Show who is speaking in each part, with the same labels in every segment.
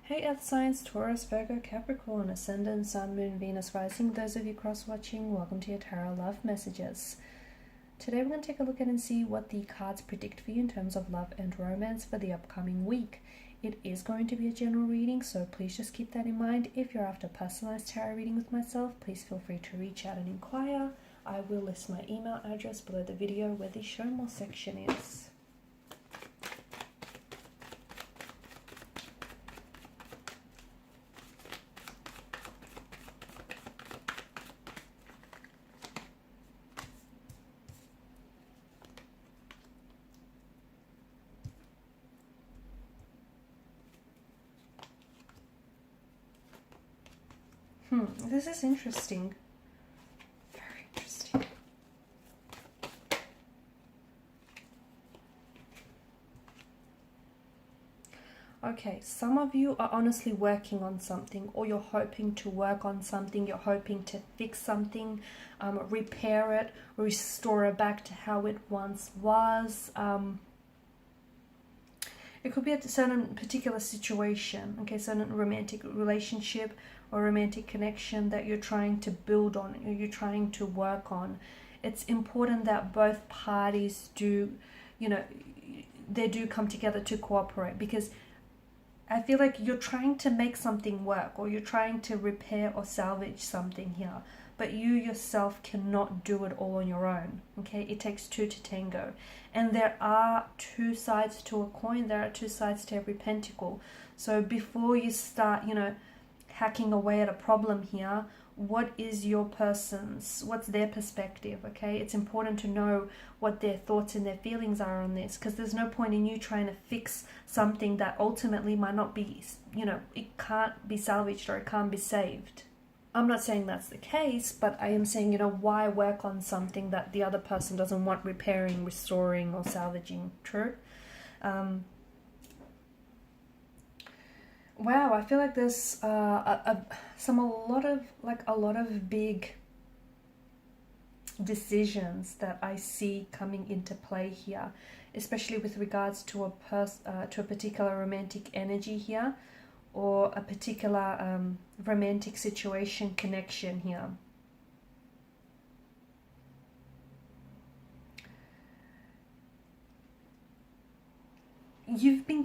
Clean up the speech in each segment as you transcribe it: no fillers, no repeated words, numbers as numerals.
Speaker 1: Hey Earth Signs, Taurus, Virgo, Capricorn, Ascendant, Sun, Moon, Venus, Rising. Those of you cross-watching, welcome to your Tarot Love Messages. Today we're going to take a look at and see what the cards predict for you in terms of love and romance for the upcoming week. It is going to be a general reading, so please just keep that in mind. If you're after a personalized tarot reading with myself, please feel free to reach out and inquire. I will list my email address below the video where the show more section is. This is interesting. Very interesting. Okay, some of you are honestly working on something, or you're hoping to work on something, you're hoping to fix something, repair it, restore it back to how it once was. It could be a certain particular situation, okay, certain romantic relationship or romantic connection that you're trying to build on, or you're trying to work on. It's important that both parties do, they do come together to cooperate, because I feel like you're trying to make something work, or you're trying to repair or salvage something here, but you yourself cannot do it all on your own, okay? It takes two to tango. And there are two sides to a coin. There are two sides to every pentacle. So before you start, hacking away at a problem here, what's their perspective, okay? It's important to know what their thoughts and their feelings are on this, because there's no point in you trying to fix something that ultimately might not be, it can't be salvaged or it can't be saved. I'm not saying that's the case, but I am saying, why work on something that the other person doesn't want repairing, restoring, or salvaging? True. Wow, I feel like there's a lot of big decisions that I see coming into play here, especially with regards to a particular romantic energy here, or a particular romantic situation, connection here. You've been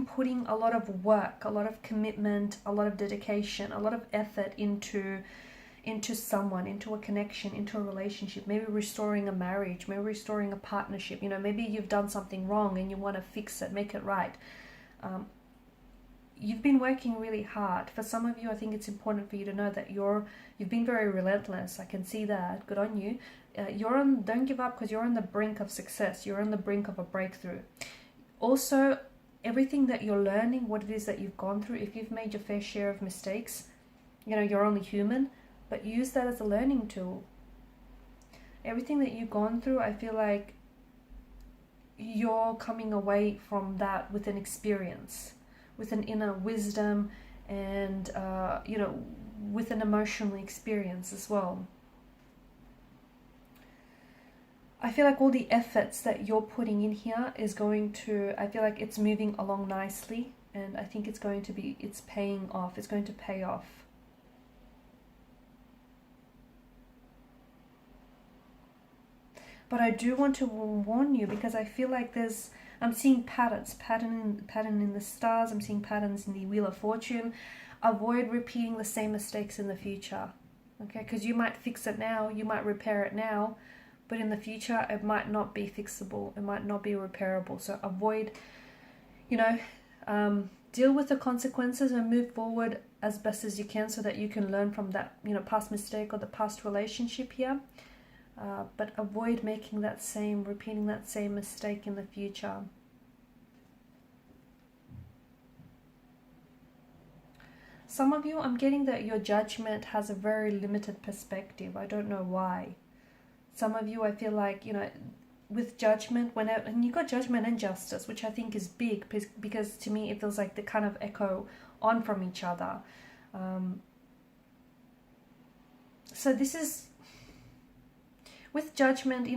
Speaker 1: putting a lot of work, a lot of commitment, a lot of dedication, a lot of effort into someone, into a connection, into a relationship, maybe restoring a marriage, maybe restoring a partnership. Maybe you've done something wrong and you want to fix it, make it right. You've been working really hard. For some of you, I think it's important for you to know that you've been very relentless. I can see that. Good on you. Don't give up, because you're on the brink of success. You're on the brink of a breakthrough. Also, everything that you're learning, what it is that you've gone through, if you've made your fair share of mistakes, you're only human, but use that as a learning tool. Everything that you've gone through, I feel like you're coming away from that with an experience, with an inner wisdom, and with an emotional experience as well. I feel like all the efforts that you're putting in here I feel like it's moving along nicely, and I think it's paying off. It's going to pay off. But I do want to warn you, because I feel like I'm seeing pattern in the stars. I'm seeing patterns in the Wheel of Fortune. Avoid repeating the same mistakes in the future, okay? Because you might fix it now, you might repair it now, but in the future it might not be fixable, it might not be repairable. So avoid, deal with the consequences and move forward as best as you can, so that you can learn from that, past mistake or the past relationship here. But avoid repeating that same mistake in the future. Some of you, I'm getting that your judgment has a very limited perspective. I don't know why. Some of you, I feel like, with judgment, and you got judgment and justice, which I think is big, because to me it feels like they kind of echo on from each other. So this is, with judgment,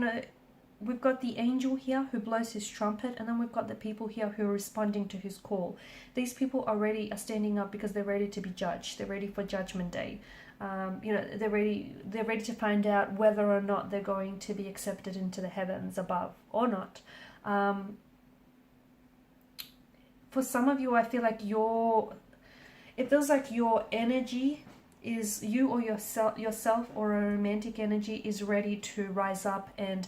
Speaker 1: we've got the angel here who blows his trumpet, and then we've got the people here who are responding to his call. These people already are standing up because they're ready to be judged. They're ready for judgment day. They're ready to find out whether or not they're going to be accepted into the heavens above or not. For some of you, I feel like it feels like your energy is, you or yourself or a romantic energy is ready to rise up and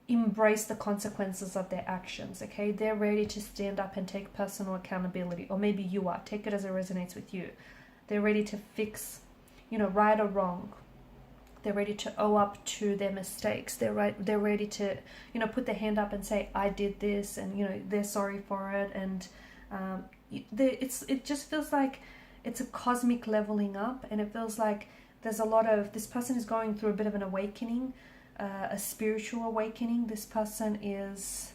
Speaker 1: embrace the consequences of their actions. Okay, they're ready to stand up and take personal accountability, or maybe you are. Take it as it resonates with you. They're ready to fix, right or wrong. They're ready to owe up to their mistakes. They're ready to, put their hand up and say, I did this, and they're sorry for it. And it just feels like it's a cosmic leveling up, and it feels like there's a lot of, this person is going through a bit of an awakening, a spiritual awakening. This person is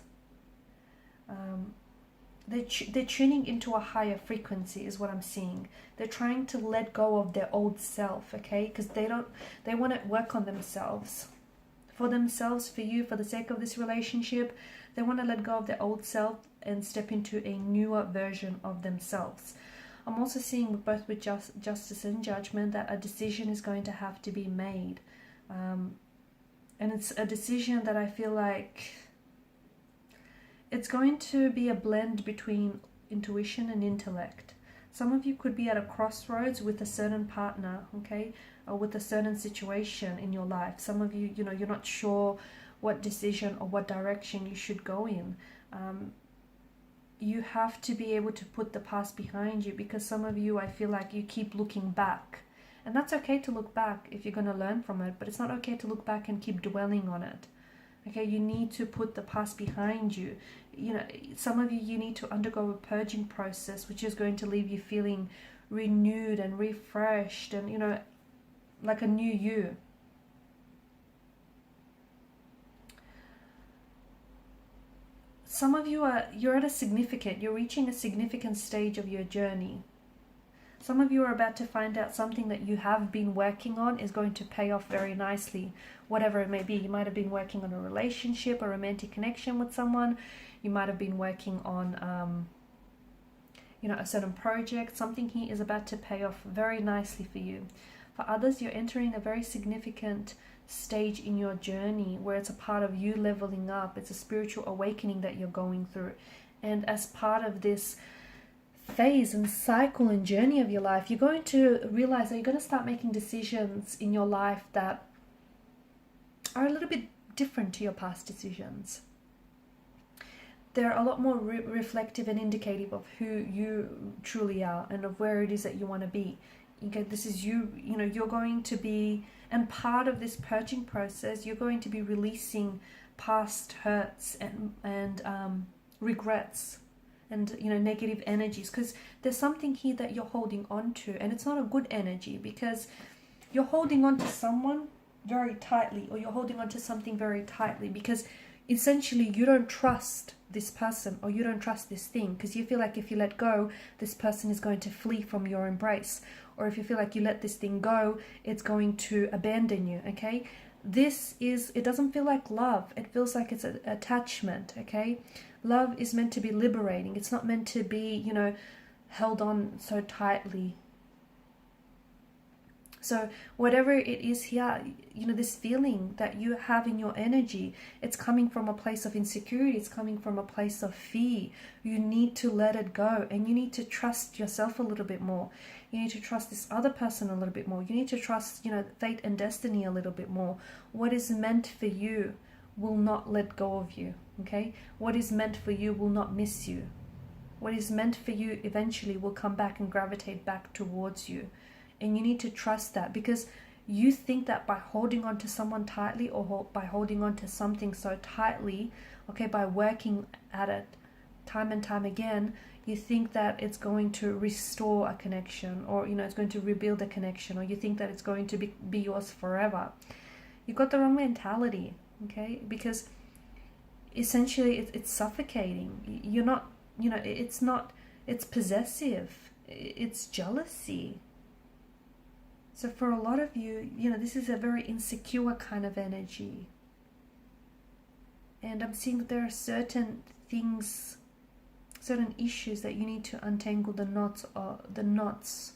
Speaker 1: they're tuning into a higher frequency, is what I'm seeing. They're trying to let go of their old self, okay? Because they want to work on themselves, for you, for the sake of this relationship. They want to let go of their old self and step into a newer version of themselves. I'm also seeing both with justice and judgment that a decision is going to have to be made, and it's a decision that I feel like it's going to be a blend between intuition and intellect. Some of you could be at a crossroads with a certain partner, okay, or with a certain situation in your life. Some of you, you're not sure what decision or what direction you should go in. You have to be able to put the past behind you, because some of you, I feel like you keep looking back. And that's okay to look back if you're going to learn from it, but it's not okay to look back and keep dwelling on it. Okay, you need to put the past behind you. Some of you need to undergo a purging process, which is going to leave you feeling renewed and refreshed and, like a new you. Some of you you're reaching a significant stage of your journey. Some of you are about to find out something that you have been working on is going to pay off very nicely, whatever it may be. You might have been working on a relationship, a romantic connection with someone. You might have been working on, a certain project. Something here is about to pay off very nicely for you. For others, you're entering a very significant stage in your journey where it's a part of you leveling up. It's a spiritual awakening that you're going through. And as part of this phase and cycle and journey of your life, you're going to realize that you're going to start making decisions in your life that are a little bit different to your past decisions. They're a lot more reflective and indicative of who you truly are and of where it is that you want to be. Okay, this is you're going to be, and part of this purging process, you're going to be releasing past hurts and regrets and negative energies, because there's something here that you're holding on to, and it's not a good energy, because you're holding on to someone very tightly, or you're holding on to something very tightly because essentially you don't trust this person, or you don't trust this thing, because you feel like if you let go, this person is going to flee from your embrace, or if you feel like you let this thing go, it's going to abandon you. Okay, it doesn't feel like love. It feels like it's an attachment. Okay, love is meant to be liberating. It's not meant to be, held on so tightly. So whatever it is here, this feeling that you have in your energy, it's coming from a place of insecurity. It's coming from a place of fear. You need to let it go, and you need to trust yourself a little bit more. You need to trust this other person a little bit more. You need to trust, fate and destiny a little bit more. What is meant for you will not let go of you, okay? What is meant for you will not miss you. What is meant for you eventually will come back and gravitate back towards you. And you need to trust that, because you think that by holding on to someone tightly, or by holding on to something so tightly, okay, by working at it time and time again, you think that it's going to restore a connection, or it's going to rebuild a connection, or you think that it's going to be yours forever. You've got the wrong mentality, okay? Because essentially it's suffocating. You're not, it's possessive, it's jealousy. So for a lot of you, this is a very insecure kind of energy. And I'm seeing that there are certain things, certain issues that you need to untangle the knots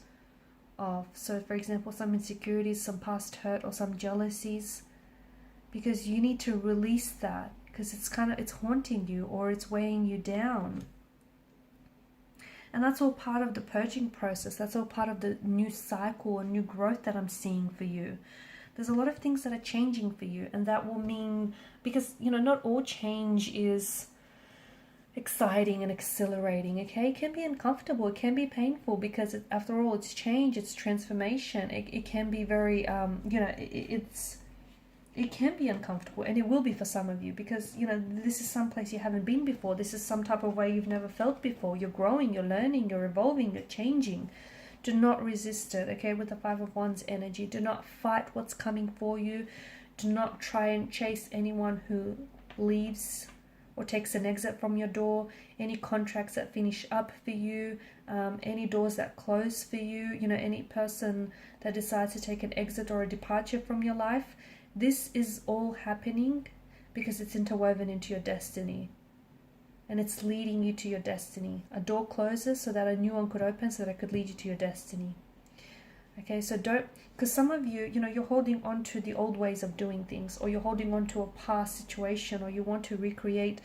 Speaker 1: of. So for example, some insecurities, some past hurt, or some jealousies, because you need to release that, because it's haunting you, or it's weighing you down. And that's all part of the purging process. That's all part of the new cycle or new growth that I'm seeing for you. There's a lot of things that are changing for you, and that will mean, because not all change is exciting and exhilarating, okay? It can be uncomfortable, it can be painful, because after all, it's change, it's transformation. It can be very it can be uncomfortable, and it will be for some of you, because this is some place you haven't been before. This is some type of way you've never felt before. You're growing, you're learning, you're evolving, you're changing. Do not resist it, okay? With the Five of Wands energy, do not fight what's coming for you. Do not try and chase anyone who leaves or takes an exit from your door, any contracts that finish up for you, any doors that close for you, any person that decides to take an exit or a departure from your life. This is all happening because it's interwoven into your destiny, and it's leading you to your destiny. A door closes so that a new one could open, so that it could lead you to your destiny. Okay, so because some of you, you're holding on to the old ways of doing things, or you're holding on to a past situation, or you want to recreate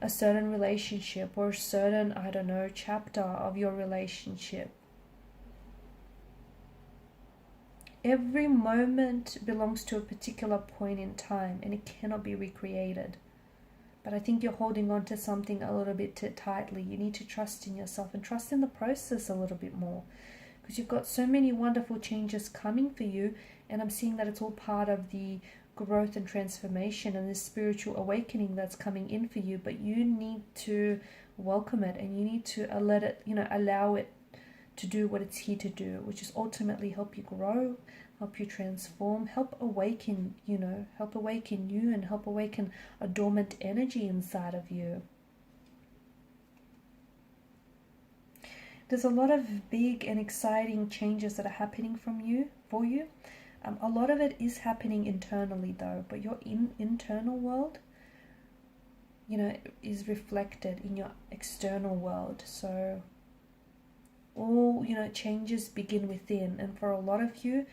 Speaker 1: a certain relationship or a certain, chapter of your relationship. Every moment belongs to a particular point in time, and it cannot be recreated. But I think you're holding on to something a little bit too tightly. You need to trust in yourself and trust in the process a little bit more, because you've got so many wonderful changes coming for you, and I'm seeing that it's all part of the growth and transformation and this spiritual awakening that's coming in for you. But you need to welcome it, and you need to let it, allow it to do what it's here to do, which is ultimately help you grow, help you transform, help awaken you, and help awaken a dormant energy inside of you. There's a lot of big and exciting changes that are happening for you. A lot of it is happening internally though, but your internal world, is reflected in your external world. So all, changes begin within, and for a lot of you,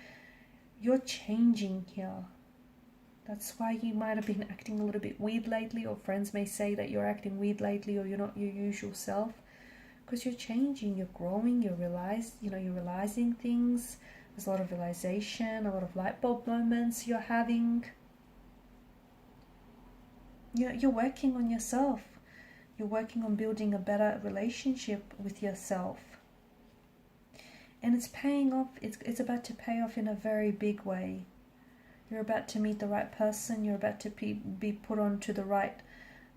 Speaker 1: you're changing here. That's why you might have been acting a little bit weird lately, or friends may say that you're acting weird lately, or you're not your usual self, because you're changing, you're growing, you're realizing things. There's a lot of realization, a lot of light bulb moments you're having. You're working on yourself. You're working on building a better relationship with yourself. And it's paying off. It's about to pay off in a very big way. You're about to meet the right person. You're about to be put onto the right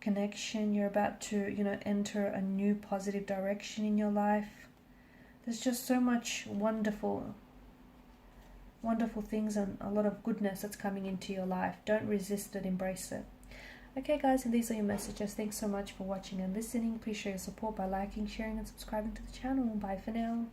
Speaker 1: connection. You're about to, enter a new positive direction in your life. There's just so much wonderful things and a lot of goodness that's coming into your life. Don't resist it, embrace it. Okay guys, and these are your messages. Thanks so much for watching and listening. Please show your support by liking, sharing and subscribing to the channel. Bye for now.